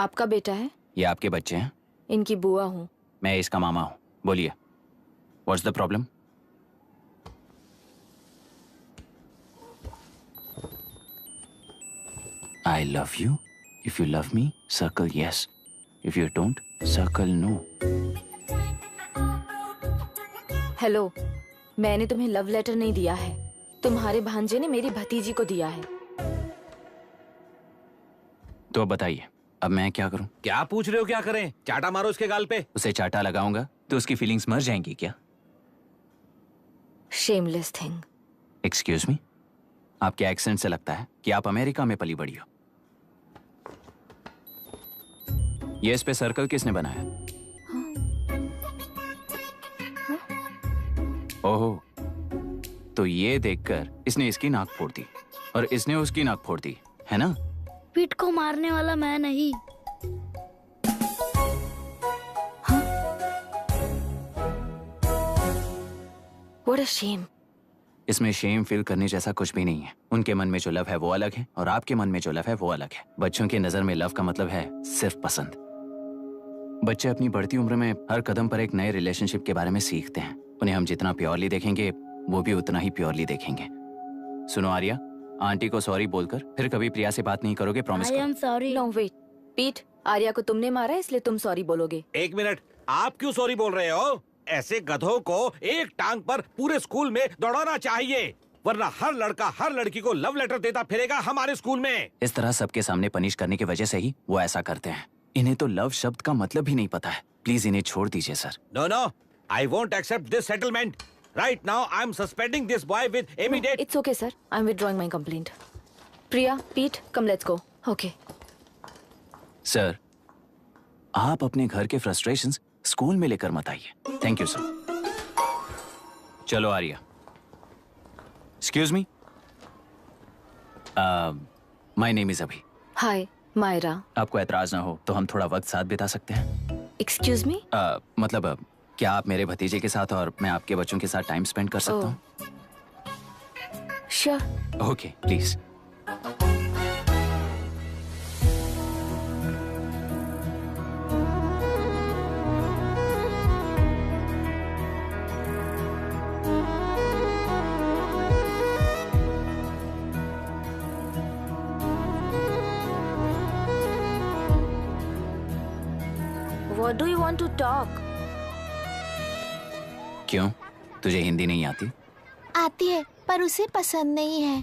आपका बेटा है? ये आपके बच्चे हैं? इनकी बुआ हूँ। मैं इसका मामा हूँ। बोलिए, what's the problem? I love you. If you love me, circle yes. If you don't, circle no. Hello, मैंने तुम्हें लव लेटर नहीं दिया है। तुम्हारे भांजे ने मेरी भतीजी को दिया है। तो अब बताइए, अब मैं क्या करूं? क्या पूछ रहे हो? क्या करें? चाटा मारो उसके गाल पे। उसे चाटा लगाऊंगा तो उसकी फीलिंग्स मर जाएंगी क्या? Shameless thing. एक्सक्यूज मी, आपके एक्सेंट से लगता है कि आप अमेरिका में पली बड़ी हो। ये इस पे सर्कल किसने बनाया? ओहो, तो ये देखकर इसने इसकी नाक फोड़ दी और इसने उसकी नाक फोड़ दी, है ना? पीठ को मारने वाला मैं नहीं। What a shame. इसमें शेम फील करने जैसा कुछ भी नहीं है। उनके मन में जो लव है वो अलग है और आपके मन में जो लव है वो अलग है। बच्चों की नजर में लव का मतलब है सिर्फ पसंद। बच्चे अपनी बढ़ती उम्र में हर कदम पर एक नए रिलेशनशिप के बारे में सीखते हैं। उन्हें हम जितना प्योरली देखेंगे वो भी उतना ही प्योरली देखेंगे। सुनो आर्या, आंटी को सॉरी बोलकर फिर कभी प्रिया से बात नहीं करोगे, promise I am sorry. No, wait. पीट, आर्या को तुमने मारा इसलिए तुम सॉरी बोलोगे। एक मिनट, आप क्यों सॉरी बोल रहे हो? ऐसे गधों को एक टांग पर पूरे स्कूल में दौड़ाना चाहिए, वरना हर लड़का हर लड़की को लव लेटर देता फिरेगा हमारे स्कूल में। इस तरह सबके सामने पनिश करने की वजह से ही वो ऐसा करते हैं। इन्हें तो लव शब्द का मतलब ही नहीं पता है। प्लीज इन्हें छोड़ दीजिए sir. No no, I won't accept this settlement. Right now I am suspending this boy with immediate. It's okay, sir. I'm withdrawing my complaint. Priya, Pete, come let's go. Okay. Sir, आप अपने घर के frustrations school में लेकर मत आइए। Thank you sir. चलो Arya. Excuse me, my name is Abhi. Hi, Myra. आपको एतराज ना हो तो हम थोड़ा वक्त साथ बिता सकते हैं? Excuse me? मतलब क्या आप मेरे भतीजे के साथ और मैं आपके बच्चों के साथ टाइम स्पेंड कर सकता हूँ? Sure. Okay, please. What do you want to talk? क्यों, तुझे हिंदी नहीं आती? आती है पर उसे पसंद नहीं है।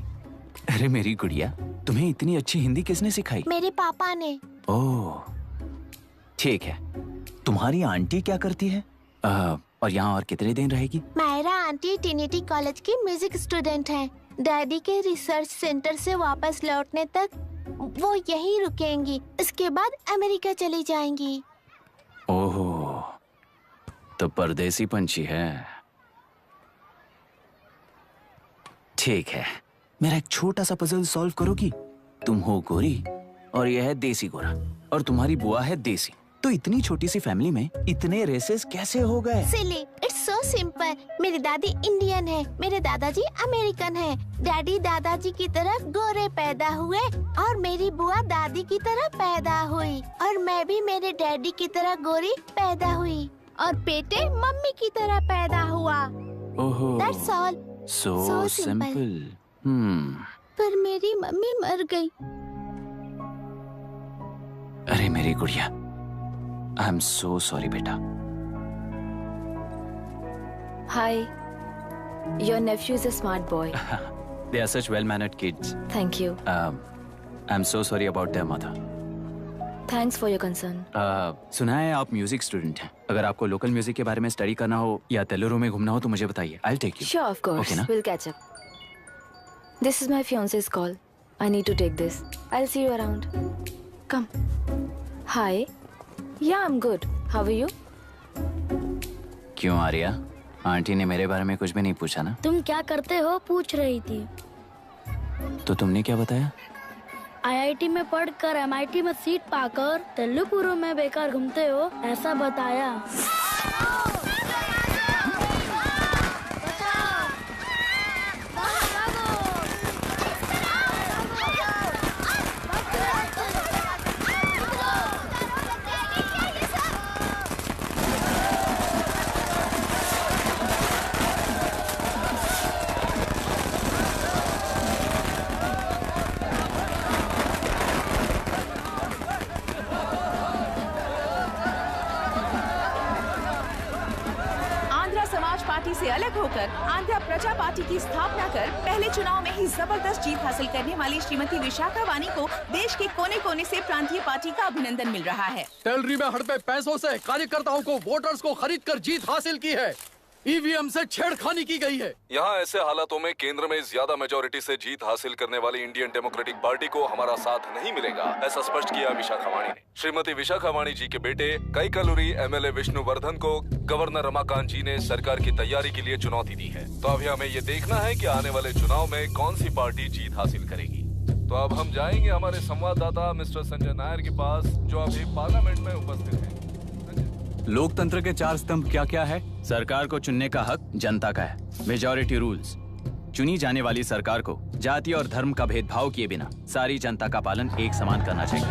अरे मेरी गुड़िया, तुम्हें इतनी अच्छी हिंदी किसने सिखाई? मेरे पापा ने। ओह, ठीक है। तुम्हारी आंटी क्या करती है? और यहाँ और कितने दिन रहेगी? मायरा आंटी ट्रिनिटी कॉलेज की म्यूजिक स्टूडेंट हैं। डैडी के रिसर्च सेंटर से वापस लौटने तक वो यहीं रुकेंगी। इसके बाद अमेरिका चली जाएंगी। ओह, तो परदेसी पंछी है। ठीक है, मेरा एक छोटा सा पजल सॉल्व करोगी? तुम हो गोरी और यह है देसी गोरा और तुम्हारी बुआ है देसी। तो इतनी छोटी सी फैमिली में इतने रेसेस कैसे हो गए? सिली, इट्स सो सिंपल। मेरी दादी इंडियन है, मेरे दादाजी अमेरिकन है। डैडी दादाजी की तरह गोरे पैदा हुए और मेरी बुआ दादी की तरह पैदा हुई और मैं भी मेरे डैडी की तरह गोरी पैदा हुई और बेटे मम्मी की तरह पैदा हुआ। ओहो, दैट्स ऑल। So simple. पर मेरी मम्मी मर गई। अरे मेरी गुड़िया, आई एम सो सॉरी बेटा। Hi. Your nephew is a smart boy. They are such well-mannered kids. Thank you. I'm so sorry about their mother. Thanks for your concern. सुना है आप म्यूजिक स्टूडेंट हैं। अगर आपको लोकल म्यूजिक के बारे में स्टडी करना हो या तेलुरु में घूमना हो तो मुझे बताइए। I'll take you. Sure, of course. Okay, ना? We'll catch up. This is my fiance's call. I need to take this. I'll see you around. Come. Hi. Yeah, I'm good. How are you? क्यों Arya, aunty ने मेरे बारे में कुछ भी नहीं पूछा ना? तुम क्या करते हो पूछ रही थी। तो तुमने क्या बताया? आईआईटी में पढ़कर एमआईटी में सीट पाकर तेलुगुरु में बेकार घूमते हो ऐसा बताया। से अलग होकर आंध्र प्रजा पार्टी की स्थापना कर पहले चुनाव में ही जबरदस्त जीत हासिल करने वाली श्रीमती विशाखा वानी को देश के कोने कोने से प्रांतीय पार्टी का अभिनंदन मिल रहा है। टेलरी में हड़पे पैसों से कार्यकर्ताओं को वोटर्स को खरीद कर जीत हासिल की है। ईवीएम से छेड़खानी की गई है। यहाँ ऐसे हालातों में केंद्र में ज्यादा मेजोरिटी से जीत हासिल करने वाली इंडियन डेमोक्रेटिक पार्टी को हमारा साथ नहीं मिलेगा, ऐसा स्पष्ट किया विशाखा वाणी ने। श्रीमती विशाखा वाणी जी के बेटे कैकलुरी एमएलए विष्णुवर्धन को गवर्नर रमाकांत जी ने सरकार की तैयारी के लिए चुनौती दी है। तो अभी हमें ये देखना है कि आने वाले चुनाव में कौन सी पार्टी जीत हासिल करेगी। तो अब हम जाएंगे हमारे संवाददाता मिस्टर संजय नायर के पास, जो अभी पार्लियामेंट में उपस्थित है। लोकतंत्र के 4 स्तंभ क्या क्या है? सरकार को चुनने का हक जनता का है, मेजॉरिटी रूल्स। चुनी जाने वाली सरकार को जाति और धर्म का भेदभाव किए बिना सारी जनता का पालन एक समान करना चाहिए।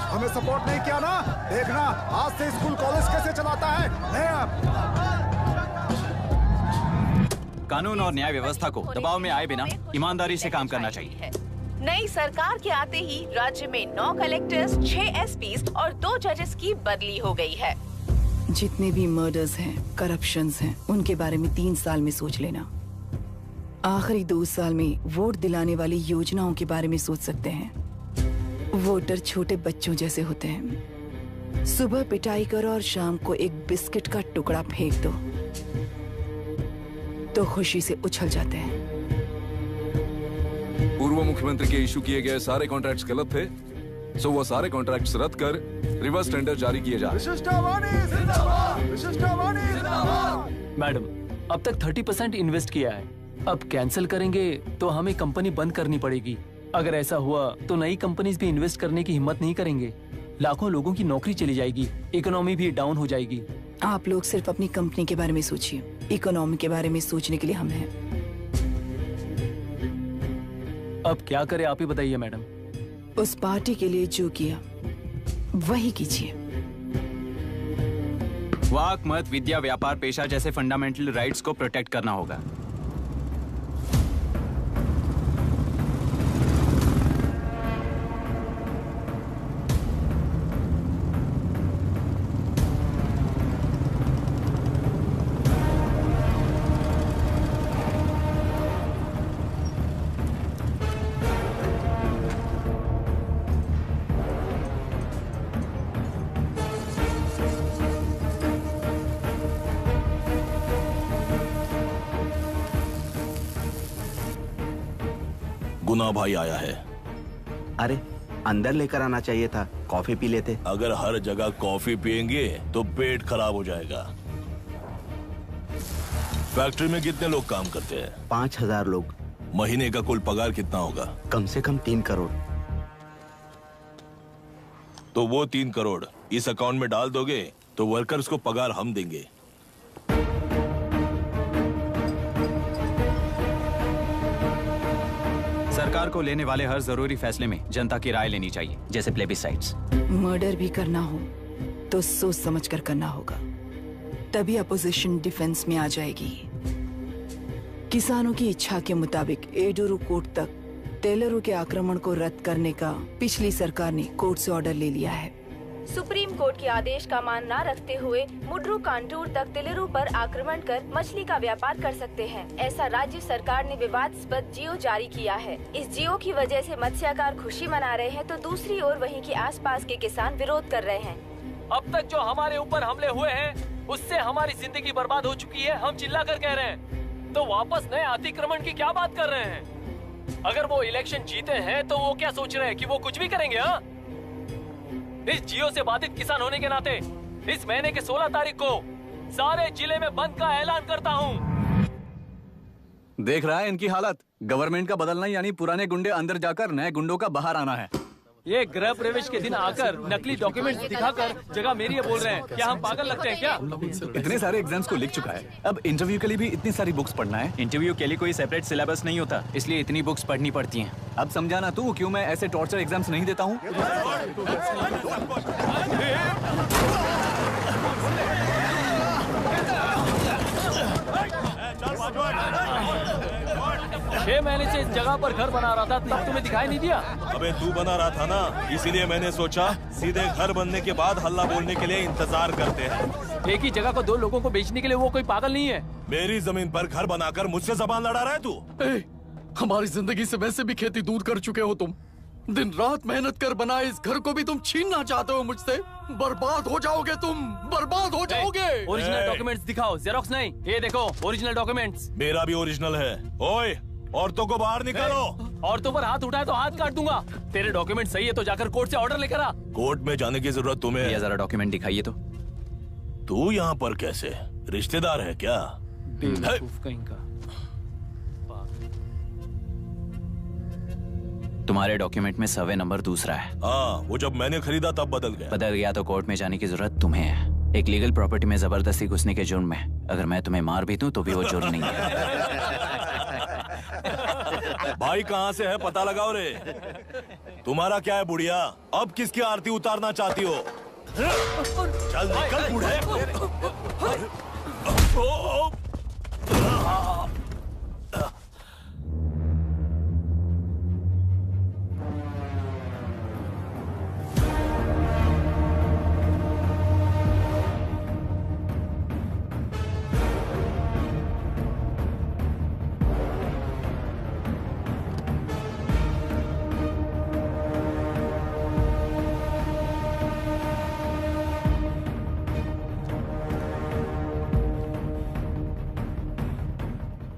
हमें सपोर्ट नहीं किया ना, देखना आज से स्कूल कॉलेज कैसे चलाता है। कानून और न्याय व्यवस्था को दबाव में आए बिना ईमानदारी से काम करना चाहिए। नई सरकार के आते ही राज्य में 9 कलेक्टर्स, 6 एसपीज और 2 जजेस की बदली हो गई है। जितने भी मर्डर्स हैं, करप्शंस हैं, उनके बारे में 3 साल में सोच लेना। आखिरी 2 साल में वोट दिलाने वाली योजनाओं के बारे में सोच सकते हैं। वोटर छोटे बच्चों जैसे होते हैं। सुबह पिटाई करो और शाम को एक बिस्किट का टुकड़ा फेंक दो तो खुशी से उछल जाते हैं। पूर्व मुख्यमंत्री के इशू किए गए सारे कॉन्ट्रैक्ट्स गलत थे, सो वो सारे कॉन्ट्रैक्ट्स रद्द कर रिवर्स टेंडर जारी किए जा रहे हैं। मैडम, अब तक 30% इन्वेस्ट किया है, अब कैंसिल करेंगे तो हमें कंपनी बंद करनी पड़ेगी। अगर ऐसा हुआ तो नई कंपनीज भी इन्वेस्ट करने की हिम्मत नहीं करेंगे। लाखों लोगों की नौकरी चली जाएगी, इकोनॉमी भी डाउन हो जाएगी। आप लोग सिर्फ अपनी कंपनी के बारे में सोचिए, इकोनॉमी के बारे में सोचने के लिए हम हैं। अब क्या करें आप ही बताइए मैडम। उस पार्टी के लिए जो किया वही कीजिए। वाक, मत, विद्या, व्यापार, पेशा जैसे फंडामेंटल राइट्स को प्रोटेक्ट करना होगा। गुना भाई आया है। अरे अंदर लेकर आना चाहिए था, कॉफी पी लेते। अगर हर जगह कॉफी पियेंगे तो पेट खराब हो जाएगा। फैक्ट्री में कितने लोग काम करते हैं? 5000 लोग। महीने का कुल पगार कितना होगा? कम से कम 3 करोड़। तो वो 3 करोड़ इस अकाउंट में डाल दोगे तो वर्कर्स को पगार हम देंगे। सरकार को लेने वाले हर जरूरी फैसले में जनता की राय लेनी चाहिए, जैसे प्लेबिसाइट्स। मर्डर भी करना हो तो सोच समझ कर करना होगा, तभी अपोजिशन डिफेंस में आ जाएगी। किसानों की इच्छा के मुताबिक एडोरू कोर्ट तक टेलरों के आक्रमण को रद्द करने का पिछली सरकार ने कोर्ट से ऑर्डर ले लिया है। सुप्रीम कोर्ट के आदेश का मान न रखते हुए मुड्रू कांटूर तक टेलरों पर आक्रमण कर मछली का व्यापार कर सकते हैं, ऐसा राज्य सरकार ने विवादास्पद जियो जारी किया है। इस जियो की वजह से मत्स्यकार खुशी मना रहे हैं तो दूसरी ओर वहीं के आसपास के किसान विरोध कर रहे हैं। अब तक जो हमारे ऊपर हमले हुए हैं उससे हमारी जिंदगी बर्बाद हो चुकी है, हम चिल्लाकर कह रहे हैं, तो वापस नए अतिक्रमण की क्या बात कर रहे हैं? अगर वो इलेक्शन जीते हैं तो वो क्या सोच रहे हैं कि वो कुछ भी करेंगे? हाँ, इस जियो से बाधित किसान होने के नाते इस महीने के 16 तारीख को सारे जिले में बंद का ऐलान करता हूँ। देख रहा है इनकी हालत। गवर्नमेंट का बदलना यानी पुराने गुंडे अंदर जाकर नए गुंडों का बाहर आना है। ये गृह प्रवेश के दिन आकर नकली डॉक्यूमेंट दिखाकर जगह मेरी है बोल रहे हैं। क्या हम पागल लगते हैं क्या? इतने सारे एग्जाम्स को लिख चुका है, अब इंटरव्यू के लिए भी इतनी सारी बुक्स पढ़ना है। इंटरव्यू के लिए कोई सेपरेट सिलेबस नहीं होता, इसलिए इतनी बुक्स पढ़नी पड़ती हैं। अब समझाना तू क्यों मैं ऐसे टॉर्चर एग्जाम्स नहीं देता हूँ। 6 महीने से इस जगह पर घर बना रहा था, तब तुम्हें दिखाई नहीं दिया? अबे तू बना रहा था ना, इसीलिए मैंने सोचा सीधे घर बनने के बाद हल्ला बोलने के लिए इंतजार करते हैं। एक ही जगह को दो लोगों को बेचने के लिए वो कोई पागल नहीं है। मेरी जमीन पर घर बनाकर मुझसे जबान लड़ा रहा है तू। हमारी जिंदगी से वैसे भी खेती दूर कर चुके हो तुम। दिन रात मेहनत कर बनाए इस घर को भी तुम छीनना चाहते हो मुझसे। बर्बाद हो जाओगे तुम, बर्बाद हो जाओगे। ओरिजिनल डॉक्यूमेंट्स दिखाओ, जेरोक्स नहीं। ये देखो ओरिजिनल डॉक्यूमेंट्स। मेरा भी ओरिजिनल है। ओए, औरतों को बाहर निकालो। औरतों पर हाथ उठाए तो हाथ काट दूंगा। तेरे डॉक्यूमेंट सही है तो जाकर कोर्ट से ऑर्डर लेकर आ। कोर्ट में जाने की जरूरत तुम्हें? ये जरा डॉक्यूमेंट दिखाइए तो। तू यहाँ पर कैसे? रिश्तेदार है क्या? बेवकूफ कहीं का। तुम्हारे डॉक्यूमेंट में सर्वे नंबर दूसरा है। हाँ, वो जब मैंने खरीदा तब बदल गया। बदल गया तो कोर्ट में जाने की जरूरत तुम्हें है। एक लीगल प्रॉपर्टी में जबरदस्ती घुसने के जुर्म में अगर मैं तुम्हें मार भी दूं तो भी वो जुर्म नहीं है। भाई कहाँ से है पता लगाओ रे। तुम्हारा क्या है बुढ़िया? अब किसकी आरती उतारना चाहती हो? चल निकल बूढ़े।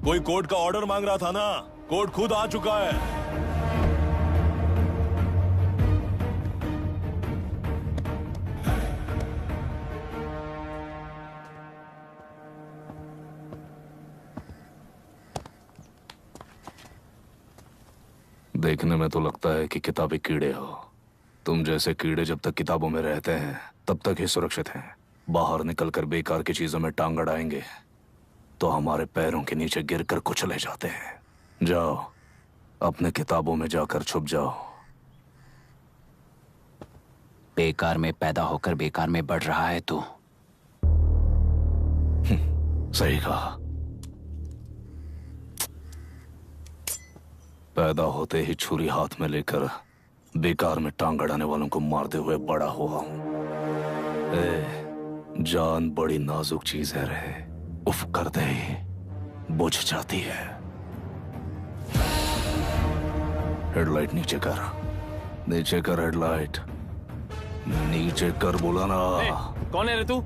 कोई कोर्ट का ऑर्डर मांग रहा था ना? कोर्ट खुद आ चुका है। देखने में तो लगता है कि किताबी कीड़े हो। तुम जैसे कीड़े जब तक किताबों में रहते हैं तब तक ही सुरक्षित हैं। बाहर निकलकर बेकार की चीजों में टांग अड़ाएंगे तो हमारे पैरों के नीचे गिरकर कुचले जाते हैं। जाओ, अपने किताबों में जाकर छुप जाओ। बेकार में पैदा होकर बेकार में बढ़ रहा है तू। सही कहा। पैदा होते ही छुरी हाथ में लेकर बेकार में टांग अड़ाने वालों को मारते हुए बड़ा हुआ हूं। जान बड़ी नाजुक चीज है रे। उफ करते ही बुझ जाती है। हेडलाइट नीचे कर, नीचे कर हेडलाइट, नीचे कर बोला ना। कौन है रे तू?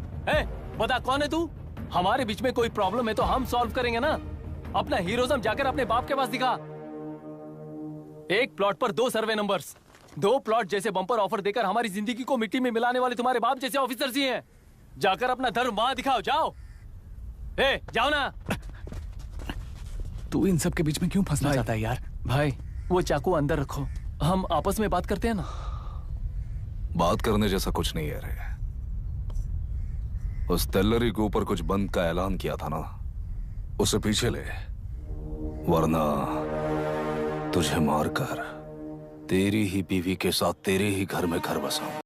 बता कौन है तू? हमारे बीच में कोई प्रॉब्लम है तो हम सॉल्व करेंगे ना। अपना हीरोइज्म जाकर अपने बाप के पास दिखा। एक प्लॉट पर 2 सर्वे नंबर्स, 2 प्लॉट जैसे बम्पर ऑफर देकर हमारी जिंदगी को मिट्टी में मिलाने वाले तुम्हारे बाप जैसे ऑफिसर्स ही हैं। जाकर अपना धर्म वहां दिखाओ, जाओ। जाओ ना। तू इन सब के बीच में क्यों फंसना चाहता है यार? भाई वो चाकू अंदर रखो, हम आपस में बात करते हैं ना। बात करने जैसा कुछ नहीं है रे। उस तेलरी के ऊपर कुछ बंद का ऐलान किया था ना, उसे पीछे ले, वरना तुझे मारकर तेरी ही बीवी के साथ तेरे ही घर में घर बसाऊं।